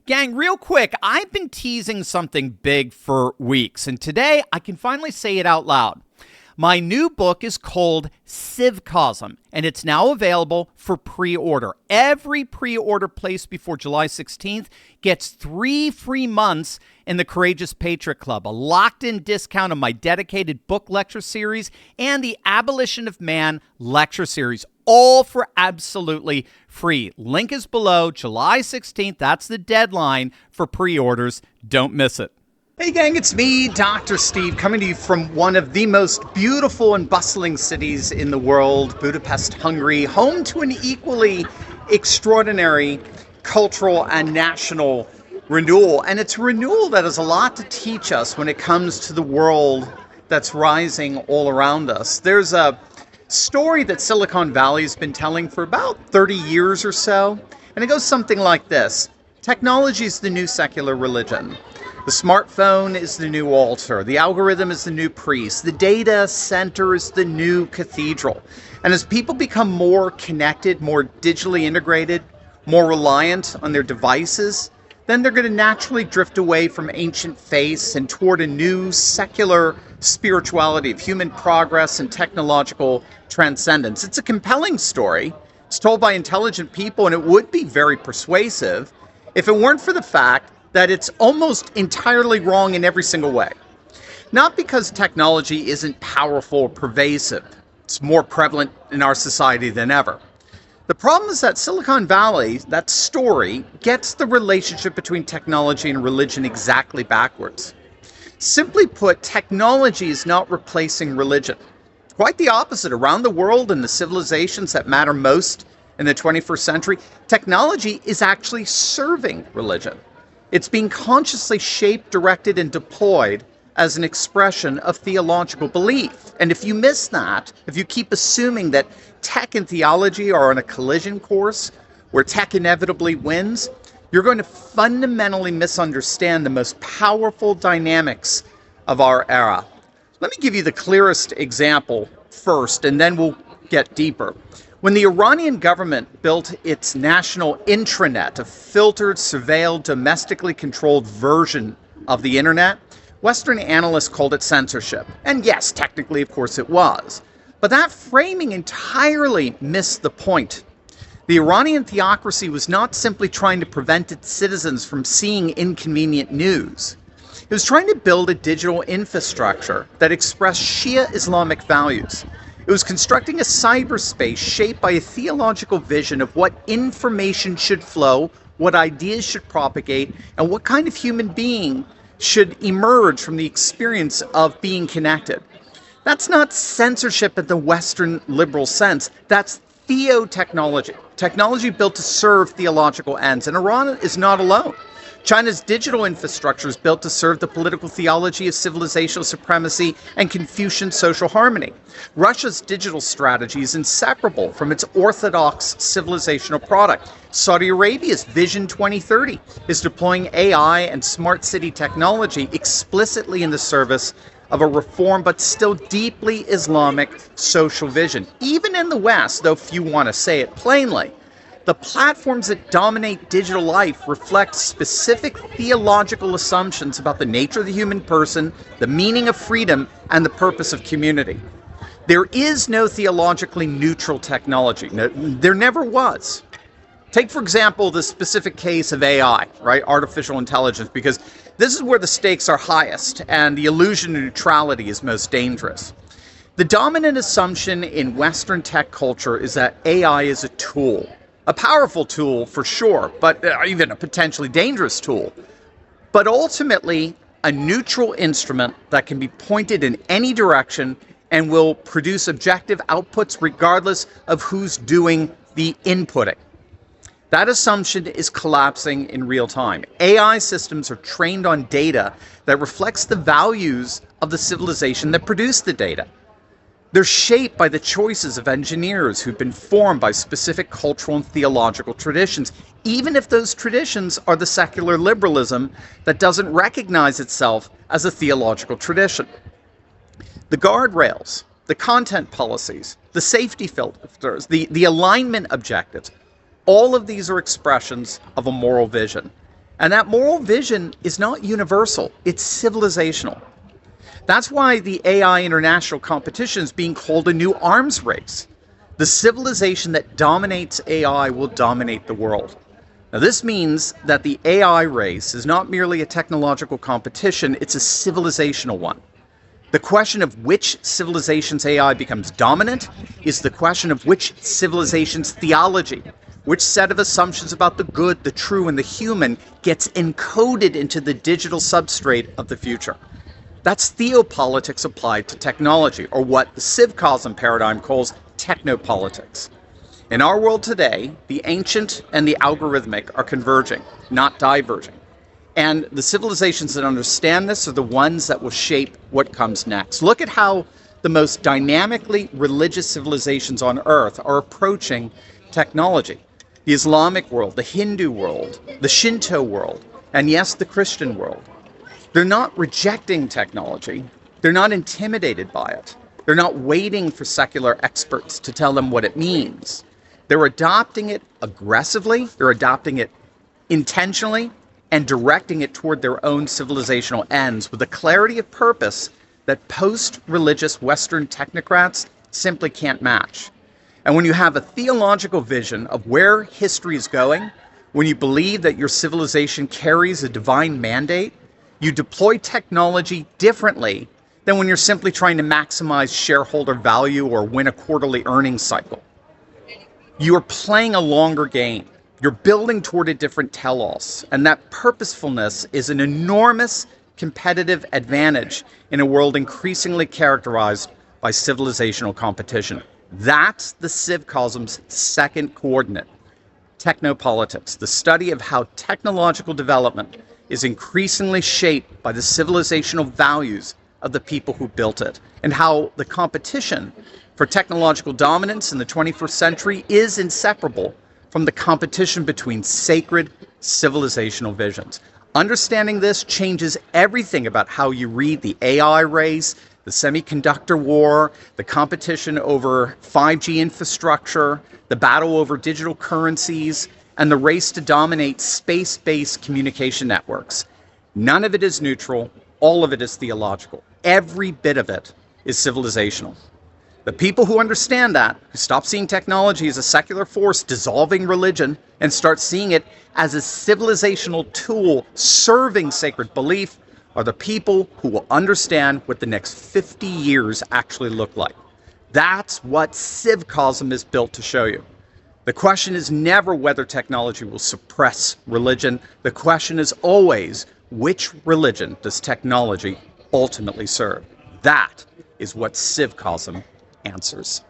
Gang, real quick, I've been teasing something big for weeks, and today I can finally say it out loud. My new book is called Civcosm, and it's now available for pre-order. Every pre-order placed before July 16th gets 3 free months in the Courageous Patriot Club, a locked-in discount on my dedicated book lecture series and the Abolition of Man lecture series, all for absolutely free. Link is below. July 16th, that's the deadline for pre-orders. Don't miss it. Hey gang, it's me, Dr. Steve, coming to you from one of the most beautiful and bustling cities in the world, Budapest, Hungary, home to an equally extraordinary cultural and national renewal. And it's a renewal that has a lot to teach us when it comes to the world that's rising all around us. There's a story that Silicon Valley has been telling for about 30 years or so, and it goes something like this. Technology is the new secular religion. The smartphone is the new altar. The algorithm is the new priest. The data center is the new cathedral. And as people become more connected, more digitally integrated, more reliant on their devices, then they're going to naturally drift away from ancient faiths and toward a new secular spirituality of human progress and technological transcendence. It's a compelling story. It's told by intelligent people, and it would be very persuasive if it weren't for the fact that it's almost entirely wrong in every single way. Not because technology isn't powerful or pervasive. It's more prevalent in our society than ever. The problem is that Silicon Valley, that story, gets the relationship between technology and religion exactly backwards. Simply put, technology is not replacing religion. Quite the opposite. Around the world in the civilizations that matter most in the 21st century, technology is actually serving religion. It's being consciously shaped, directed, and deployed as an expression of theological belief. And if you miss that, if you keep assuming that tech and theology are on a collision course where tech inevitably wins, you're going to fundamentally misunderstand the most powerful dynamics of our era. Let me give you the clearest example first, and then we'll get deeper. When the Iranian government built its national intranet, a filtered, surveilled, domestically controlled version of the internet, Western analysts called it censorship. And yes, technically, of course, it was. But that framing entirely missed the point. The Iranian theocracy was not simply trying to prevent its citizens from seeing inconvenient news. It was trying to build a digital infrastructure that expressed Shia Islamic values. It was constructing a cyberspace shaped by a theological vision of what information should flow, what ideas should propagate, and what kind of human being should emerge from the experience of being connected. That's not censorship in the Western liberal sense. That's theotechnology. Technology built to serve theological ends. And Iran is not alone. China's digital infrastructure is built to serve the political theology of civilizational supremacy and Confucian social harmony. Russia's digital strategy is inseparable from its orthodox civilizational product. Saudi Arabia's Vision 2030 is deploying AI and smart city technology explicitly in the service of a reform but still deeply Islamic social vision. Even in the West, though few want to say it plainly, the platforms that dominate digital life reflect specific theological assumptions about the nature of the human person, the meaning of freedom, and the purpose of community. There is no theologically neutral technology. No, there never was. Take, for example, the specific case of AI, right? Artificial intelligence, because this is where the stakes are highest and the illusion of neutrality is most dangerous. The dominant assumption in Western tech culture is that AI is a tool. A powerful tool for sure, but even a potentially dangerous tool. But ultimately, a neutral instrument that can be pointed in any direction and will produce objective outputs regardless of who's doing the inputting. That assumption is collapsing in real time. AI systems are trained on data that reflects the values of the civilization that produced the data. They're shaped by the choices of engineers who've been formed by specific cultural and theological traditions, even if those traditions are the secular liberalism that doesn't recognize itself as a theological tradition. The guardrails, the content policies, the safety filters, the alignment objectives, all of these are expressions of a moral vision. And that moral vision is not universal, it's civilizational. That's why the AI international competition is being called a new arms race. The civilization that dominates AI will dominate the world. Now, this means that the AI race is not merely a technological competition, it's a civilizational one. The question of which civilization's AI becomes dominant is the question of which civilization's theology, which set of assumptions about the good, the true, and the human gets encoded into the digital substrate of the future. That's theopolitics applied to technology, or what the civcosm paradigm calls technopolitics. In our world today, the ancient and the algorithmic are converging, not diverging. And the civilizations that understand this are the ones that will shape what comes next. Look at how the most dynamically religious civilizations on Earth are approaching technology. The Islamic world, the Hindu world, the Shinto world, and yes, the Christian world. They're not rejecting technology. They're not intimidated by it. They're not waiting for secular experts to tell them what it means. They're adopting it aggressively, they're adopting it intentionally, and directing it toward their own civilizational ends with a clarity of purpose that post-religious Western technocrats simply can't match. And when you have a theological vision of where history is going, when you believe that your civilization carries a divine mandate, you deploy technology differently than when you're simply trying to maximize shareholder value or win a quarterly earnings cycle. You are playing a longer game. You're building toward a different telos, and that purposefulness is an enormous competitive advantage in a world increasingly characterized by civilizational competition. That's the civcosm's second coordinate, technopolitics, the study of how technological development is increasingly shaped by the civilizational values of the people who built it, and how the competition for technological dominance in the 21st century is inseparable from the competition between sacred civilizational visions. Understanding this changes everything about how you read the AI race, the semiconductor war, the competition over 5G infrastructure, the battle over digital currencies, and the race to dominate space-based communication networks. None of it is neutral, all of it is theological. Every bit of it is civilizational. The people who understand that, who stop seeing technology as a secular force dissolving religion and start seeing it as a civilizational tool serving sacred belief, are the people who will understand what the next 50 years actually look like. That's what civcosm is built to show you. The question is never whether technology will suppress religion. The question is always, which religion does technology ultimately serve? That is what civcosm answers.